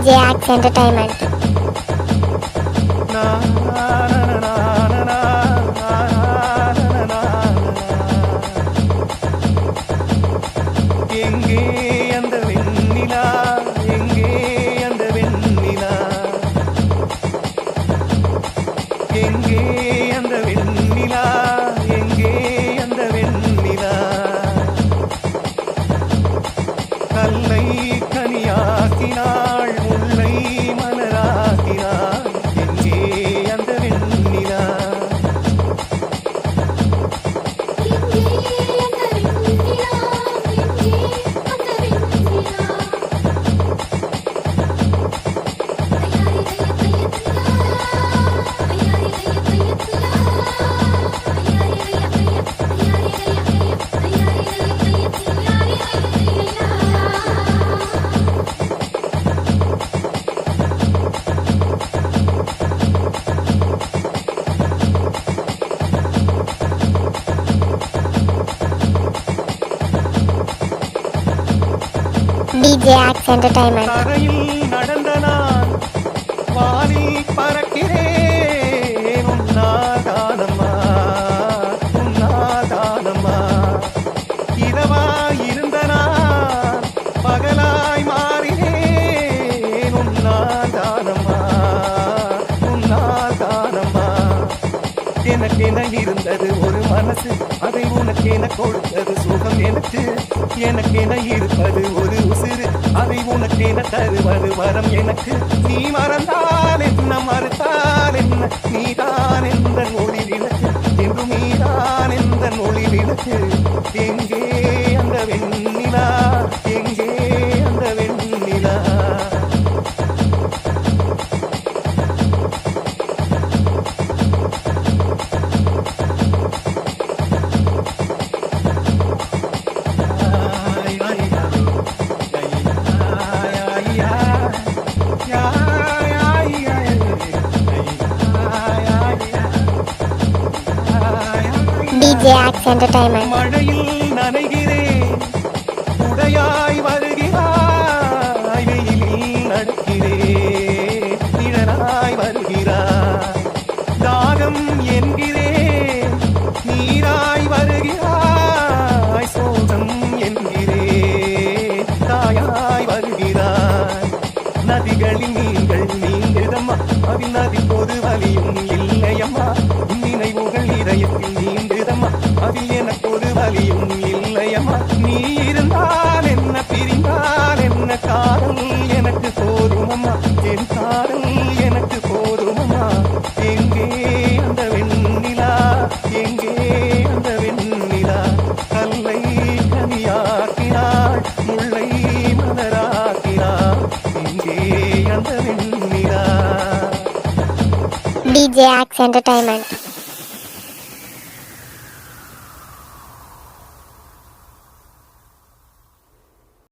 DJ Axe Entertainment. எங்கே அந்த வெண்ணிலா, எங்கே அந்த வெண்ணிலா, எங்கே அந்த வெண்ணிலா, எங்கே அந்த வெண்ணிலா, கல்லை கனியாக்கினாள், முல்லை மலராக்கினாள், எங்கே அந்த வெண்ணிலா. DJ Axe Entertainment. தரையில் நடந்த நான் வானில் பறக்கிறேன், உன்னாதானம்மா, உன்னாதானம்மா. இரவாய் இருந்த நான் பகலாய் மாறினேன், உன்னாதானம்மா, உன்னாதானம்மா. எனக்கென இருந்தது ஒரு மனசு, அதை உனக்கென கொடுத்தது சுகம் எனக்கு. எனக்கென இருப்பது ஒரு உசிறு, அதை உனக்கென தருவது வரம் எனக்கு. நீ மறந்தால் என்ன, மறுத்தால் என்ன, நீதான் எந்த ஒளி விளக்கு, என்று நீதான் எந்த ஒளி விளக்கு. எங்கே அந்த வெண்ணிலா, எங்கே அந்த வெண்ணிலா. DJ Axe Entertainment. மழையில் நனைகிறேன், உடையாய் வருகிறாய், வெயிலில் நடக்கிறேன், நிழலாய் வருகிறாய். தாகம் என்கிறேன், நீராய் வருகிறாய், சோகம் என்கிறேன், தாயாய் வருகிறாய். நதிகளில் நீங்கள் நீங்குதம்மா, அதில் நதி பொது வலியும் இல்லையம்மா. நினைவுகள் இதயத்தில் நீங்குதம்மா, அதில் எனக்கு ஒரு வலியும் இல்லையம்மா. நீ இருந்தால் என்ன, பிரிந்தால் என்ன, காதல் எனக்கு போதுமம்மா, என் காதல் எனக்கு போதுமம்மா. எங்கே அந்த வெண்ணிலா, எங்கே அந்த வெண்ணிலா, கல்லை கனியாக்கினாள், முல்லை மலராக்கினாள், எங்கே அந்த வெண்ணிலா. DJ Axe Entertainment.